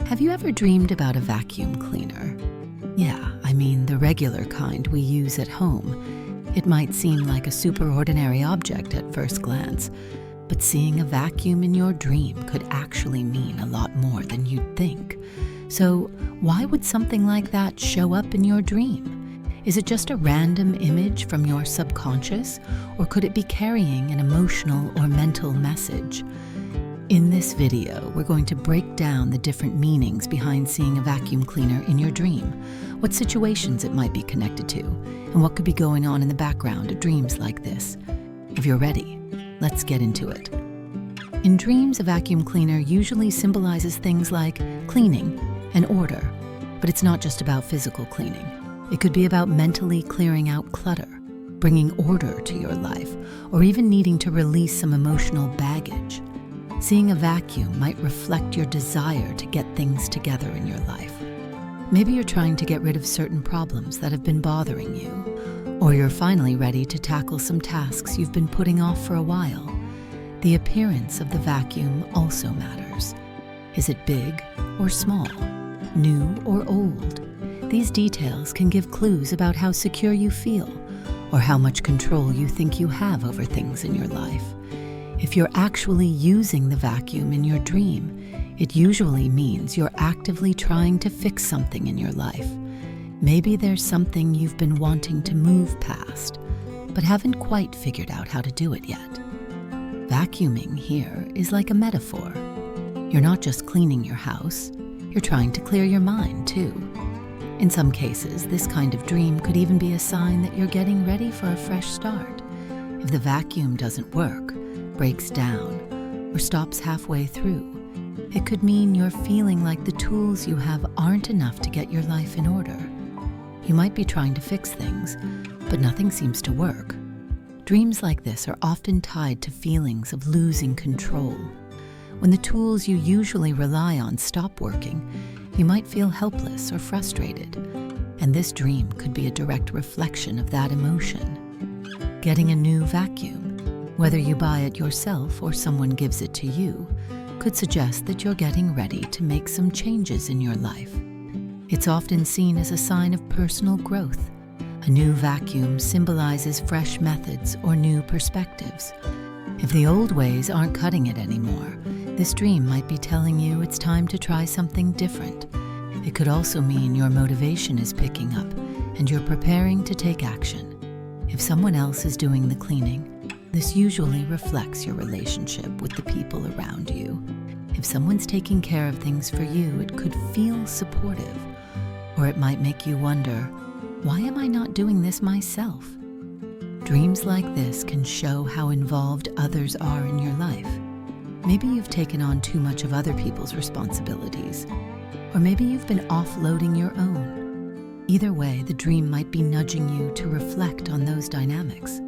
Have you ever dreamed about a vacuum cleaner? Yeah, I mean the regular kind we use at home. It might seem like a superordinary object at first glance, but seeing a vacuum in your dream could actually mean a lot more than you'd think. So why would something like that show up in your dream? Is it just a random image from your subconscious, or could it be carrying an emotional or mental message? In this video, we're going to break down the different meanings behind seeing a vacuum cleaner in your dream, what situations it might be connected to, and what could be going on in the background of dreams like this. If you're ready, let's get into it. In dreams, a vacuum cleaner usually symbolizes things like cleaning and order, but it's not just about physical cleaning. It could be about mentally clearing out clutter, bringing order to your life, or even needing to release some emotional baggage. Seeing a vacuum might reflect your desire to get things together in your life. Maybe you're trying to get rid of certain problems that have been bothering you, or you're finally ready to tackle some tasks you've been putting off for a while. The appearance of the vacuum also matters. Is it big or small, new or old? These details can give clues about how secure you feel or how much control you think you have over things in your life. If you're actually using the vacuum in your dream, it usually means you're actively trying to fix something in your life. Maybe there's something you've been wanting to move past, but haven't quite figured out how to do it yet. Vacuuming here is like a metaphor. You're not just cleaning your house, you're trying to clear your mind too. In some cases, this kind of dream could even be a sign that you're getting ready for a fresh start. If the vacuum doesn't work, breaks down, or stops halfway through, it could mean you're feeling like the tools you have aren't enough to get your life in order. You might be trying to fix things, but nothing seems to work. Dreams like this are often tied to feelings of losing control. When the tools you usually rely on stop working, you might feel helpless or frustrated, and this dream could be a direct reflection of that emotion. Getting a new vacuum, whether you buy it yourself or someone gives it to you, could suggest that you're getting ready to make some changes in your life. It's often seen as a sign of personal growth. A new vacuum symbolizes fresh methods or new perspectives. If the old ways aren't cutting it anymore, this dream might be telling you it's time to try something different. It could also mean your motivation is picking up and you're preparing to take action. If someone else is doing the cleaning, this usually reflects your relationship with the people around you. If someone's taking care of things for you, it could feel supportive, or it might make you wonder, why am I not doing this myself? Dreams like this can show how involved others are in your life. Maybe you've taken on too much of other people's responsibilities, or maybe you've been offloading your own. Either way, the dream might be nudging you to reflect on those dynamics.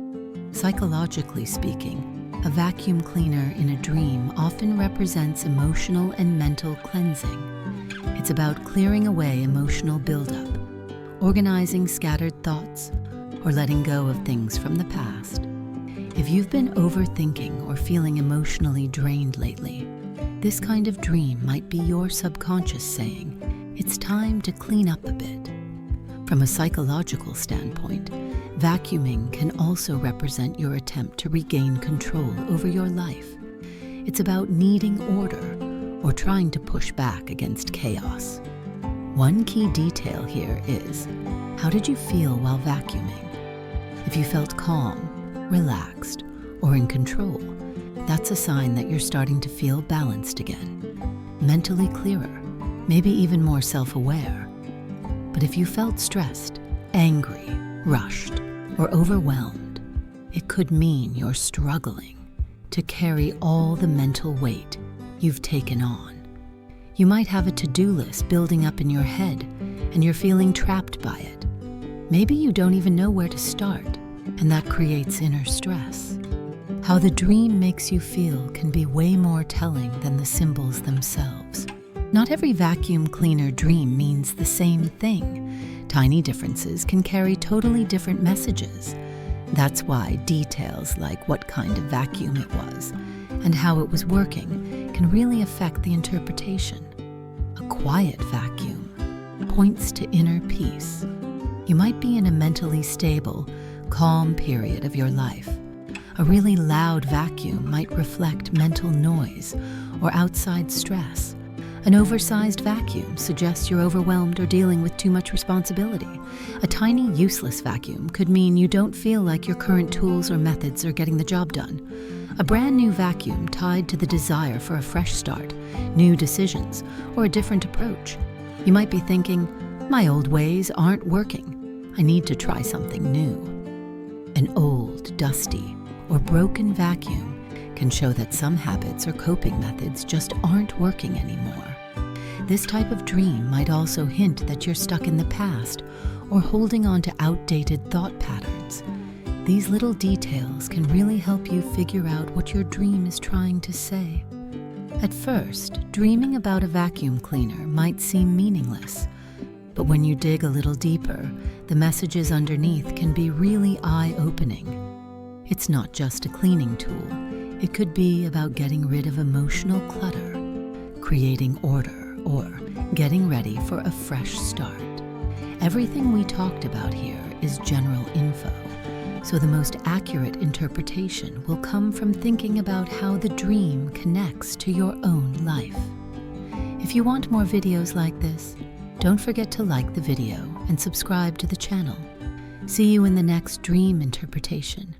Psychologically speaking, a vacuum cleaner in a dream often represents emotional and mental cleansing. It's about clearing away emotional buildup, organizing scattered thoughts, or letting go of things from the past. If you've been overthinking or feeling emotionally drained lately, this kind of dream might be your subconscious saying, it's time to clean up a bit. From a psychological standpoint, vacuuming can also represent your attempt to regain control over your life. It's about needing order or trying to push back against chaos. One key detail here is, how did you feel while vacuuming? If you felt calm, relaxed, or in control, that's a sign that you're starting to feel balanced again, mentally clearer, maybe even more self-aware. But if you felt stressed, angry, rushed, or overwhelmed, it could mean you're struggling to carry all the mental weight you've taken on. You might have a to-do list building up in your head, and you're feeling trapped by it. Maybe you don't even know where to start, and that creates inner stress. How the dream makes you feel can be way more telling than the symbols themselves. Not every vacuum cleaner dream means the same thing. Tiny differences can carry totally different messages. That's why details like what kind of vacuum it was and how it was working can really affect the interpretation. A quiet vacuum points to inner peace. You might be in a mentally stable, calm period of your life. A really loud vacuum might reflect mental noise or outside stress. An oversized vacuum suggests you're overwhelmed or dealing with too much responsibility. A tiny, useless vacuum could mean you don't feel like your current tools or methods are getting the job done. A brand new vacuum tied to the desire for a fresh start, new decisions, or a different approach. You might be thinking, my old ways aren't working. I need to try something new. An old, dusty, or broken vacuum can show that some habits or coping methods just aren't working anymore. This type of dream might also hint that you're stuck in the past or holding on to outdated thought patterns. These little details can really help you figure out what your dream is trying to say. At first, dreaming about a vacuum cleaner might seem meaningless, but when you dig a little deeper, the messages underneath can be really eye-opening. It's not just a cleaning tool. It could be about getting rid of emotional clutter, creating order, or getting ready for a fresh start. Everything we talked about here is general info, so the most accurate interpretation will come from thinking about how the dream connects to your own life. If you want more videos like this, don't forget to like the video and subscribe to the channel. See you in the next dream interpretation.